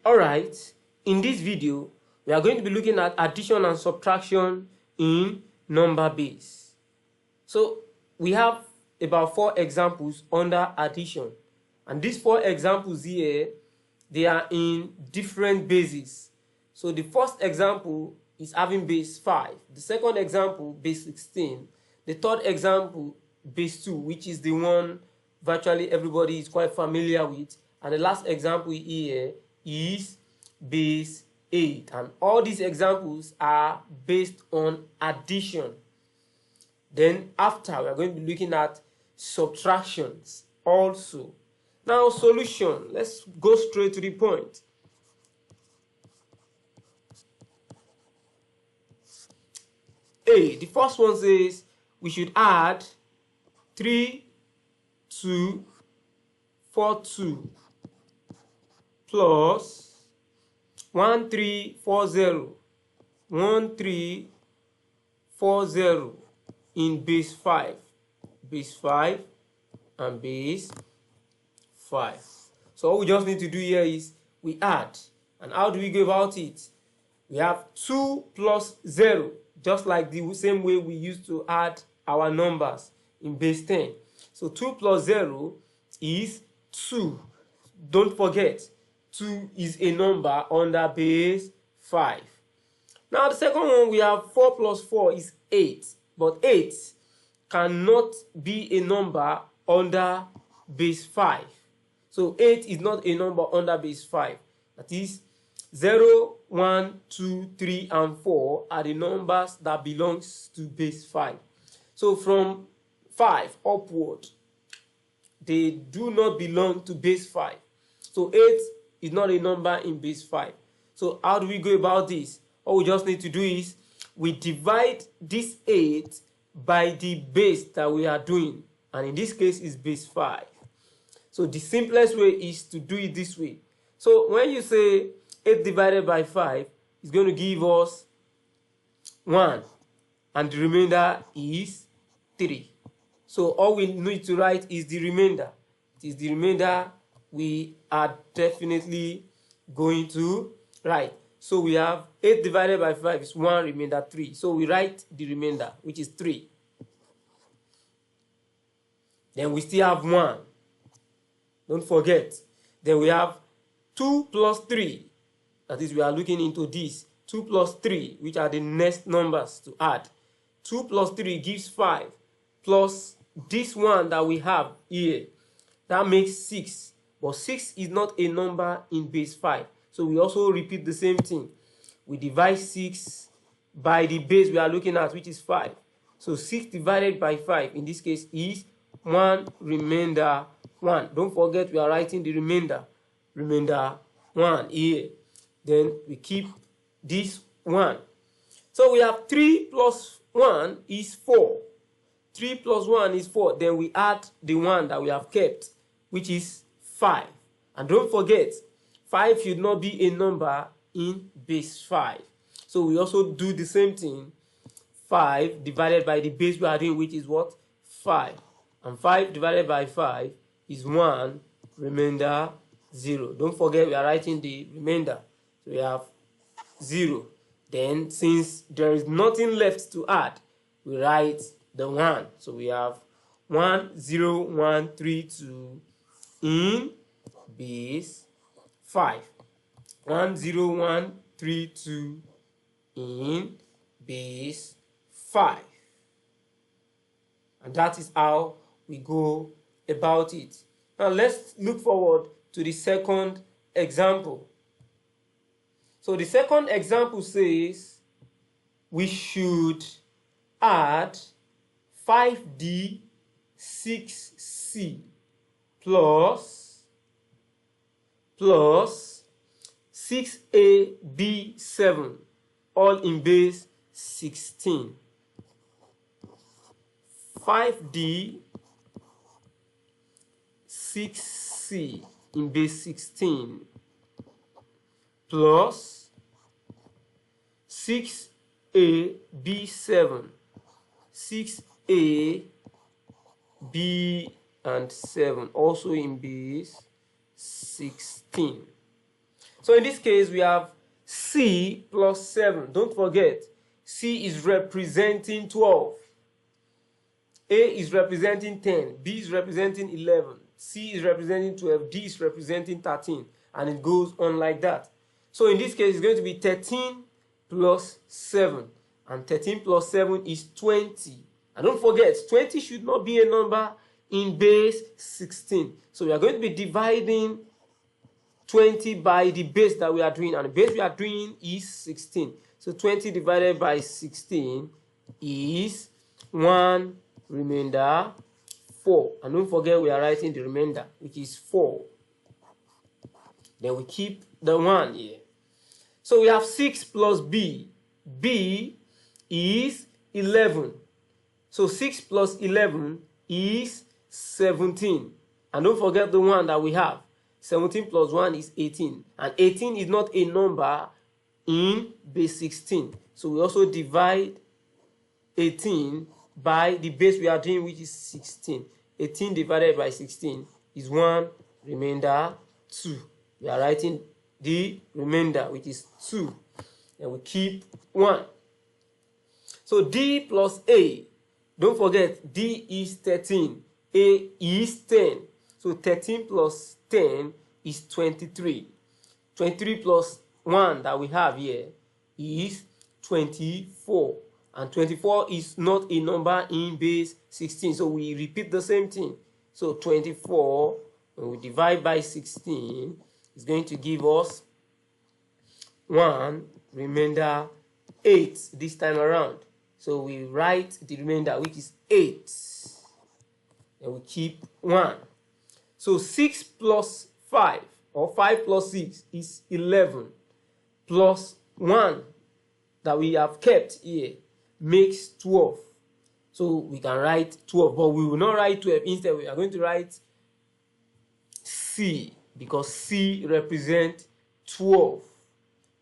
Alright, in this video, we are going to be looking at addition and subtraction in number base. So we have about 4 examples under addition, and these 4 examples here, they are in different bases. So the first example is having base 5, the second example base 16, the third example base 2, which is the one virtually everybody is quite familiar with, and the last example here is base 8, and all these examples are based on addition. Then after, we are going to be looking at subtractions also. Now solution, let's go straight to the point. The first one says we should add 3 2 4 2 plus 1 3 4 0 1 3 4 0 in base 5 and base 5. So all we just need to do here is we add. And how do we go about it? We have 2 plus 0, just like the same way we used to add our numbers in base 10. So 2 plus 0 is 2. Don't forget, 2 is a number under base 5. Now the second one, we have 4 plus 4 is 8. But 8 cannot be a number under base 5. So 8 is not a number under base 5. That is 0, 1, 2, 3, and 4 are the numbers that belongs to base 5. So from 5 upward, they do not belong to base 5. So 8 is not a number in base 5. So how do we go about this? All we just need to do is we divide this 8 by the base that we are doing, and in this case is base 5. So the simplest way is to do it this way. So when you say 8 divided by 5, it's going to give us 1, and the remainder is 3. So all we need to write is the remainder. It is the remainder we are definitely going to write. So we have 8 divided by 5 is 1, remainder 3. So we write the remainder, which is 3. Then we still have 1. Don't forget. Then we have 2 plus 3. That is, we are looking into this. 2 plus 3, which are the next numbers to add. 2 plus 3 gives 5. Plus this one that we have here. That makes 6. But 6 is not a number in base 5. So we also repeat the same thing. We divide 6 by the base we are looking at, which is 5. So 6 divided by 5 in this case is 1, remainder 1. Don't forget we are writing the remainder. Remainder 1 here. Then we keep this 1. So we have 3 plus 1 is 4. 3 plus 1 is 4. Then we add the 1 that we have kept, which is 5. And don't forget, 5 should not be a number in base 5. So we also do the same thing. 5 divided by the base we are doing, which is what? 5. And 5 divided by 5 is 1, remainder 0. Don't forget we are writing the remainder. So we have 0. Then since there is nothing left to add, we write the 1. So we have 1 0 1 3 2 in base 5. 1 0 1 3 2 in base 5. And that is how we go about it. Now let's look forward to the second example. So the second example says we should add 5D 6C plus 6AB7, all in base 16. 5D 6C in base 16 plus 6AB7, 6A, B, and 7, also in base 16. So in this case, we have C plus 7. Don't forget, C is representing 12. A is representing 10. B is representing 11. C is representing 12. D is representing 13. And it goes on like that. So in this case, it's going to be 13 plus 7. And 13 plus 7 is 20. And don't forget, 20 should not be a number in base 16. So we are going to be dividing 20 by the base that we are doing. And the base we are doing is 16. So 20 divided by 16 is 1 remainder 4. And don't forget, we are writing the remainder, which is 4. Then we keep the 1 here. So we have 6 plus B. B is 11. So 6 plus 11 is 17. And don't forget the 1 that we have. 17 plus 1 is 18. And 18 is not a number in base 16. So we also divide 18 by the base we are doing, which is 16. 18 divided by 16 is 1 remainder 2. We are writing the remainder, which is 2. And we keep 1. So D plus A. Don't forget, D is 13. A is 10. So 13 plus 10 is 23. 23 plus 1 that we have here is 24. And 24 is not a number in base 16. So we repeat the same thing. So 24, when we divide by 16, is going to give us 1 remainder 8 this time around. So we write the remainder, which is 8. And we keep 1. So 6 plus 5, or 5 plus 6 is 11. Plus 1 that we have kept here makes 12. So we can write 12, but we will not write 12. Instead, we are going to write C, because C represents 12.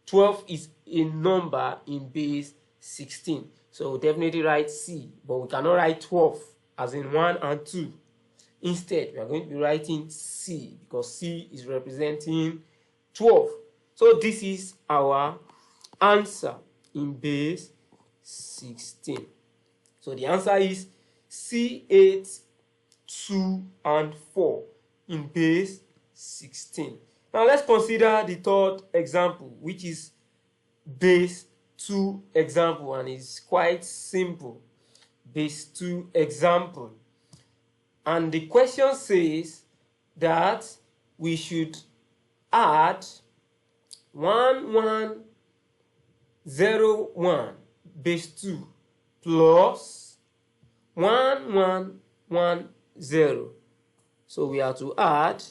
12 is a number in base 16. So we'll definitely write C, but we cannot write 12 as in 1 and 2. Instead, we are going to be writing C, because C is representing 12. So this is our answer in base 16. So the answer is C8, 2, and 4 in base 16. Now let's consider the third example, which is base 2 example, and it's quite simple. Base 2 example. And the question says that we should add 1101 base 2 plus 1110. So we have to add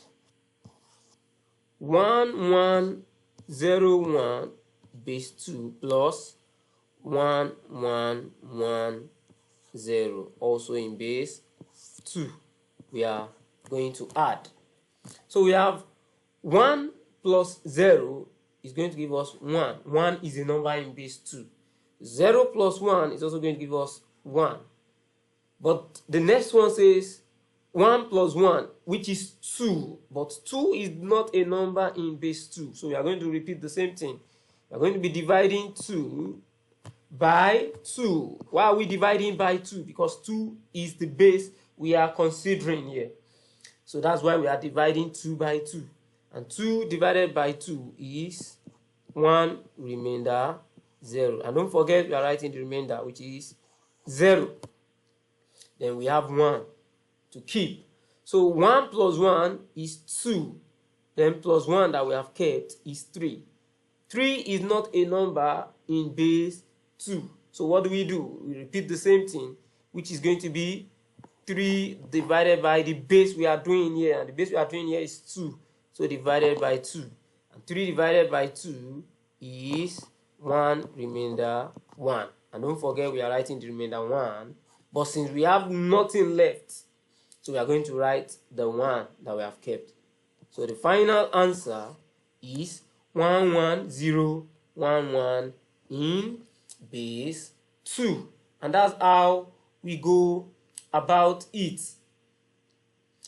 1101 base 2 plus 1110, also in base 2. We are going to add. So we have 1 plus 0 is going to give us 1. 1 is a number in base 2. 0 plus 1 is also going to give us 1. But the next one says 1 plus 1, which is 2. But 2 is not a number in base 2. So we are going to repeat the same thing. We are going to be dividing 2 by 2. Why are we dividing by 2? Because 2 is the base we are considering here. So that's why we are dividing 2 by 2. And 2 divided by 2 is 1 remainder 0. And don't forget, we are writing the remainder, which is 0. Then we have 1 to keep. So 1 plus 1 is 2. Then plus 1 that we have kept is 3. 3 is not a number in base 2. So what do? We repeat the same thing, which is going to be 3 divided by the base we are doing here. And the base we are doing here is 2. So divided by 2. And 3 divided by 2 is 1 remainder 1. And don't forget, we are writing the remainder 1. But since we have nothing left, so we are going to write the 1 that we have kept. So the final answer is 11011 in base 2. And that's how we go about it.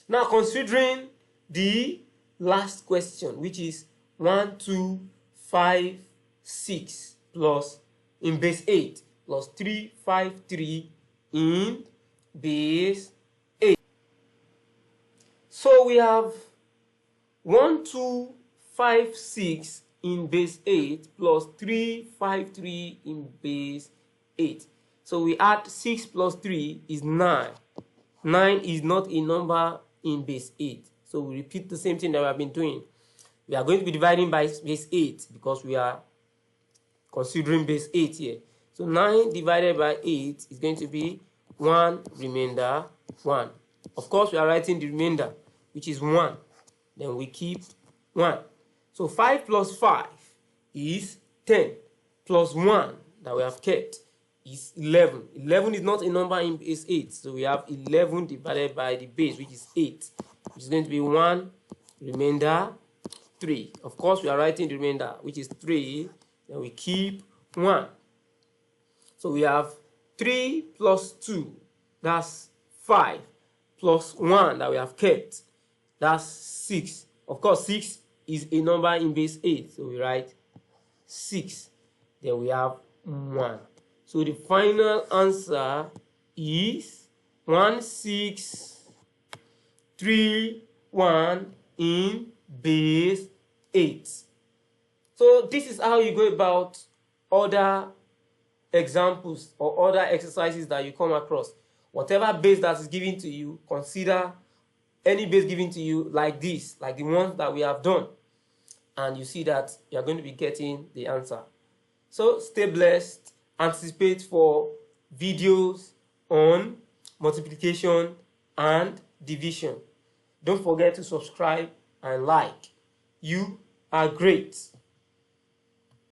Now considering the last question, which is 1, 2, 5, 6 plus in base 8 plus 3, 5, 3 in base 8. So we have 1, 2, 5, 6 in base 8 plus 3, 5, 3 in base 8. So we add 6 plus 3 is 9. 9 is not a number in base 8. So we repeat the same thing that we have been doing. We are going to be dividing by base 8 because we are considering base 8 here. So 9 divided by 8 is going to be 1 remainder 1. Of course, we are writing the remainder, which is 1. Then we keep 1. So 5 plus 5 is 10 plus 1 that we have kept is 11. 11 is not a number in base 8. So we have 11 divided by the base, which is 8, which is going to be 1 remainder 3. Of course, we are writing the remainder, which is 3. Then we keep 1. So we have 3 plus 2, that's 5, plus 1 that we have kept, that's 6. Of course, 6 is a number in base 8, so we write 6. Then we have 1. So the final answer is 1, 6, 3, 1 in base 8. So this is how you go about other examples or other exercises that you come across. Whatever base that is given to you, consider any base given to you like this, like the ones that we have done, and you see that you are going to be getting the answer. So stay blessed. Anticipate for videos on multiplication and division. Don't forget to subscribe and like. You are great.